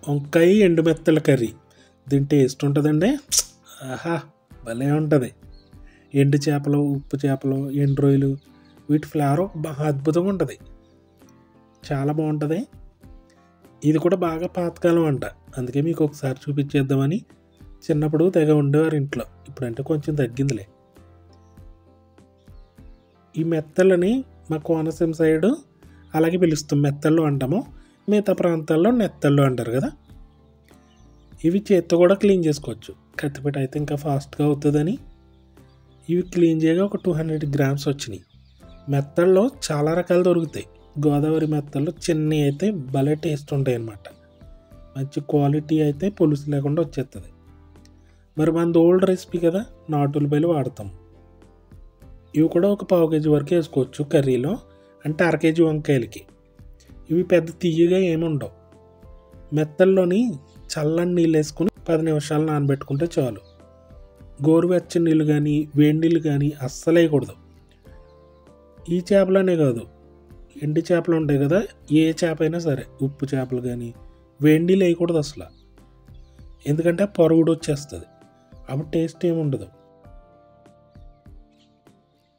వంకాయ ఎండు మెత్తల కర్రీ. దీని టేస్ట్ ఉంటుందండి. ఆహా, భలే ఉంటుంది. ఎండు చేపలు, ఉప్పు చేపలు, ఎండు రొయ్యలు, వీటి ఫ్లేవర్ బాగా అద్భుతంగా ఉంటుంది. చాలా బాగుంటుంది. ఇది కూడా బాగా పాతకాలం అంట. అందుకే మీకు ఒకసారి చూపించేద్దామని. చిన్నప్పుడు తెగ ఉండేవారు ఇంట్లో. ఇప్పుడంటే కొంచెం తగ్గిందిలే. ఈ మెత్తలని మా కోనసీమ సైడు అలాగే పిలుస్తాం, మెత్తళ్ళు అంటాము. మిగతా ప్రాంతాల్లో నెత్తళ్ళు అంటారు కదా. ఇవి చేత్తో కూడా క్లీన్ చేసుకోవచ్చు. కత్తిపీట అయితే ఇంకా ఫాస్ట్గా అవుతుందని ఇవి క్లీన్ చేయగా ఒక 200 గ్రామ్స్ వచ్చినాయి. మెత్తల్లో చాలా రకాలు దొరుకుతాయి. గోదావరి మెత్తళ్ళు చిన్నవి అయితే భలే టేస్ట్ ఉంటాయి అన్నమాట. మంచి క్వాలిటీ అయితే పులుసు లేకుండా వచ్చేస్తుంది. మరి మనది ఓల్డ్ రెసిపీ కదా, నాటు ఉల్లిపాయలు వాడతాం. ఇవి కూడా ఒక 1/2 కేజీ వరకు వేసుకోవచ్చు కర్రీలో, అంటే 1/2 కేజీ వంకాయలకి. ఇవి పెద్ద తీయగా ఏమి ఉండవు. మెత్తల్లోని చల్లని నీళ్ళు వేసుకుని 10 నిమిషాలు నానబెట్టుకుంటే చాలు. గోరువెచ్చని నీళ్ళు కానీ వేడి నీళ్ళు కానీ అస్సలు వేయకూడదు. ఈ చేపలనే కాదు, ఎండు చేపలు ఉంటాయి కదా, ఏ చేప అయినా సరే, ఉప్పు చేపలు కానీ వేడి నీళ్ళు వేయకూడదు అసలు. ఎందుకంటే పొరుగుడు వచ్చేస్తుంది, అప్పుడు టేస్ట్ ఏమి ఉండదు.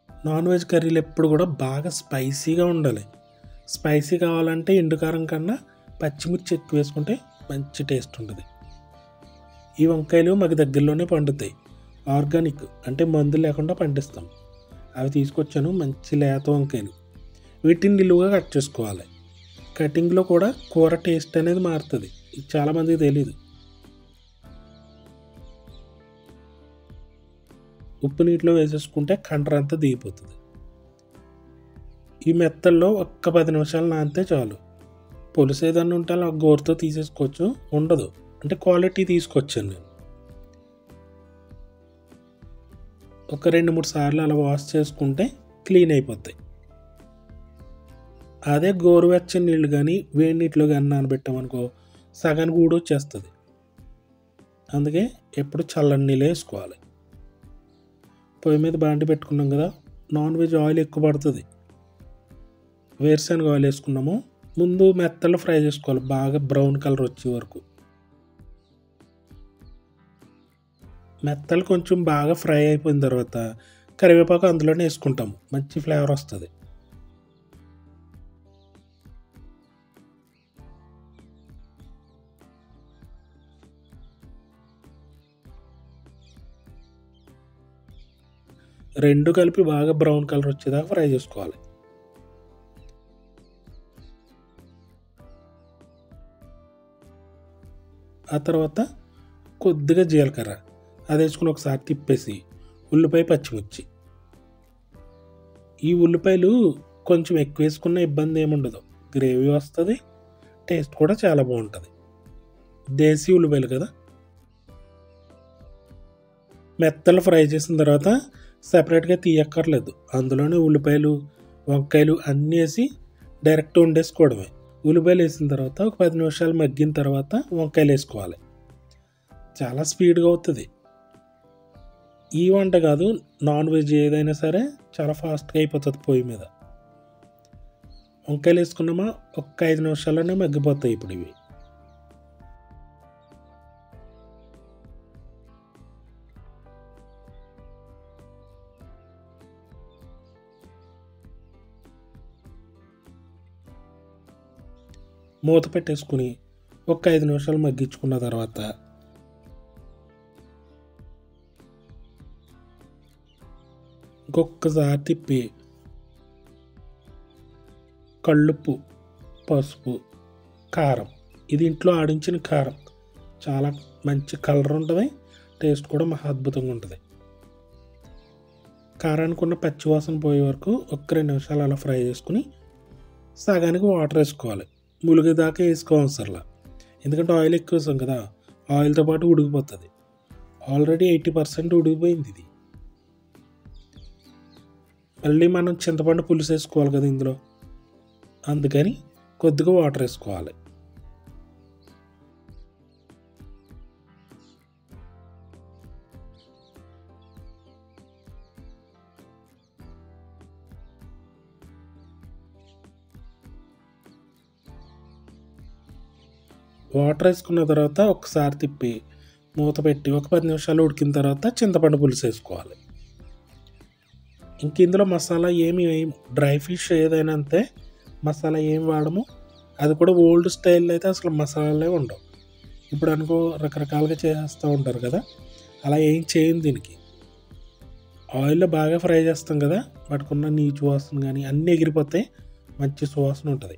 నాన్ వెజ్ కర్రీలు ఎప్పుడు కూడా బాగా స్పైసీగా ఉండాలి. స్పైసీ కావాలంటే ఎండుకారం కన్నా పచ్చిమిర్చి ఎక్కువ వేసుకుంటే మంచి టేస్ట్ ఉంటుంది. ఈ వంకాయలు మాకు దగ్గరలోనే పండుతాయి. ఆర్గానిక్, అంటే మందులు లేకుండా పండిస్తాం. అవి తీసుకొచ్చాను, మంచి లేత వంకాయలు. వీటిని నిలువుగా కట్ చేసుకోవాలి. కటింగ్లో కూడా కూర టేస్ట్ అనేది మారుతుంది. ఇది చాలామందికి తెలీదు. ఉప్పు నీటిలో వేసేసుకుంటే కండ్రంతా దిగిపోతుంది. ఈ మెత్తల్లో ఒక్క 10 నిమిషాలు నానితే చాలు. పులుసు ఏదన్నా ఉంటే అలా గోరుతో తీసేసుకోవచ్చు, ఉండదు అంటే క్వాలిటీ తీసుకొచ్చాను నేను. ఒక 2-3 సార్లు అలా వాష్ చేసుకుంటే క్లీన్ అయిపోతాయి. అదే గోరువెచ్చని నీళ్ళు కానీ వేడి నీటిలో కానీ నానబెట్టామనుకో సగానికి కూడా వచ్చేస్తుంది. అందుకే ఎప్పుడు చల్లని నీళ్ళు వేసుకోవాలి. పొయ్యి మీద బాండి పెట్టుకున్నాం కదా, నాన్ వెజ్ ఆయిల్ ఎక్కువ పడుతుంది. వేరుశనగ ఆయిల్ వేసుకున్నాము. ముందు మెత్తలు ఫ్రై చేసుకోవాలి బాగా బ్రౌన్ కలర్ వచ్చే వరకు. మెత్తలు కొంచెం బాగా ఫ్రై అయిపోయిన తర్వాత కరివేపాకు అందులోనే వేసుకుంటాము, మంచి ఫ్లేవర్ వస్తుంది. రెండు కలిపి బాగా బ్రౌన్ కలర్ వచ్చేదాకా ఫ్రై చేసుకోవాలి. ఆ తర్వాత కొద్దిగా జీలకర్ర అది వేసుకుని ఒకసారి తిప్పేసి ఉల్లిపాయ, పచ్చిమిర్చి. ఈ ఉల్లిపాయలు కొంచెం ఎక్కువ వేసుకున్న ఇబ్బంది ఏముండదు, గ్రేవీ వస్తుంది, టేస్ట్ కూడా చాలా బాగుంటుంది. దేశీ ఉల్లిపాయలు కదా. మెత్తలు ఫ్రై చేసిన తర్వాత సపరేట్గా తీయక్కర్లేదు, అందులోనే ఉల్లిపాయలు, వంకాయలు అన్నీ వేసి డైరెక్ట్ వండేసుకోవడమే. ఉల్లిపాయలు వేసిన తర్వాత ఒక 10 నిమిషాలు మగ్గిన తర్వాత వంకాయలు వేసుకోవాలి. చాలా స్పీడ్గా అవుతుంది. ఈ వంట కాదు, నాన్ వెజ్ ఏదైనా సరే చాలా ఫాస్ట్గా అయిపోతుంది పొయ్యి మీద. వంకాయలు వేసుకున్నామా ఒక్క 5 నిమిషాల్లోనే మగ్గిపోతాయి. ఇప్పుడు ఇవి మూత పెట్టేసుకుని ఒక 5 నిమిషాలు మగ్గించుకున్న తర్వాత ఇంకొకసారి తిప్పి కల్లుప్పు, పసుపు, కారం, ఇది ఇంట్లో ఆడించిన కారం, చాలా మంచి కలర్ ఉంటుంది, టేస్ట్ కూడా మహా అద్భుతంగా ఉంటుంది. కారానికి ఉన్న పచ్చివాసన పోయే వరకు ఒక 2 నిమిషాలు అలా ఫ్రై చేసుకుని సగానికి వాటర్ వేసుకోవాలి. ములిగేదాకా వేసుకోవసరలా, ఎందుకంటే ఆయిల్ ఎక్కువ వేసాం కదా, ఆయిల్తో పాటు ఉడికిపోతుంది. ఆల్రెడీ 80% ఉడికిపోయింది ఇది. మళ్ళీ మనం చింతపండు పులుసు వేసుకోవాలి కదా ఇందులో, అందుకని కొద్దిగా వాటర్ వేసుకోవాలి. వాటర్ వేసుకున్న తర్వాత ఒకసారి తిప్పి మూత పెట్టి ఒక 10 నిమిషాలు ఉడికిన తర్వాత చింతపండు పులుసు వేసుకోవాలి. ఇంక ఇందులో మసాలా ఏమి వేయము, డ్రై ఫిష్ ఏదైనా అంతే, మసాలా ఏం వాడము. అది కూడా ఓల్డ్ స్టైల్లో అయితే అసలు మసాలాలే ఉండవు. ఇప్పుడు అనుకో రకరకాలుగా చేస్తూ ఉంటారు కదా, అలా ఏం చేయం. దీనికి ఆయిల్లో బాగా ఫ్రై చేస్తాం కదా, వాటికున్న నీచు వాసన కానీ అన్నీ ఎగిరిపోతాయి, మంచి సువాసన ఉంటుంది.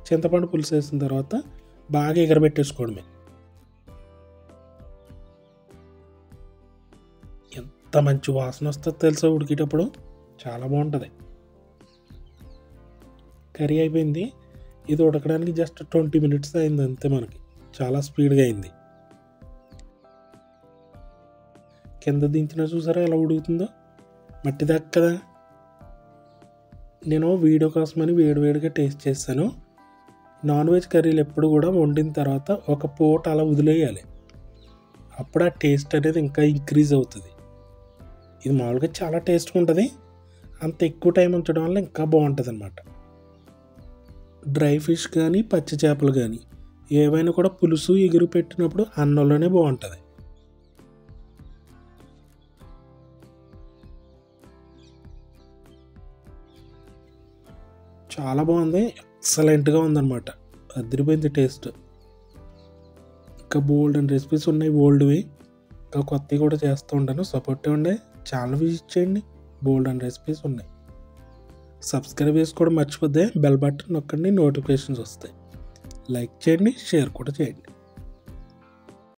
చింతపండు పులుసు వేసిన తర్వాత బాగా ఎగరబెట్టేసుకోవడమే. ఎంత మంచి వాసన వస్తుందో తెలుసా ఉడికేటప్పుడు, చాలా బాగుంటుంది. కర్రీ అయిపోయింది. ఇది ఉడకడానికి జస్ట్ 20 మినిట్స్ అయింది అంతే. మనకి చాలా స్పీడ్గా అయింది. కింద దించినా చూసారా ఎలా ఉడుకుతుందో, మట్టి దాకా కదా. నేను వీడియో కోసమని వేడివేడిగా టేస్ట్ చేశాను. నాన్ వెజ్ కర్రీలు ఎప్పుడు కూడా వండిన తర్వాత ఒక పూట అలా వదిలేయాలి, అప్పుడు ఆ టేస్ట్ అనేది ఇంకా ఇంక్రీజ్ అవుతుంది. ఇది మామూలుగా చాలా టేస్ట్గా ఉంటుంది, అంత ఎక్కువ టైం ఉంచడం వల్ల ఇంకా బాగుంటుంది అన్నమాట. డ్రై ఫిష్ కానీ పచ్చి చేపలు కానీ ఏవైనా కూడా పులుసు ఎగురు పెట్టినప్పుడు అన్నంలోనే బాగుంటుంది. చాలా బాగుంది, ఎక్సలెంట్గా ఉందన్నమాట. అదిరిపోయింది టేస్ట్. ఇంకా బోల్డ్ అండ్ రెసిపీస్ ఉన్నాయి ఓల్డ్వి, ఇంకా కొత్తవి కూడా చేస్తూ ఉంటాను. సపోర్ట్ ఇవ్వండి, ఛానల్ విజిట్ చేయండి, బోల్డ్ అండ్ రెసిపీస్ ఉన్నాయి. సబ్స్క్రైబ్ చేసుకోవడం మర్చిపోతే బెల్ బటన్ నొక్కండి, నోటిఫికేషన్స్ వస్తాయి. లైక్ చేయండి, షేర్ కూడా చేయండి.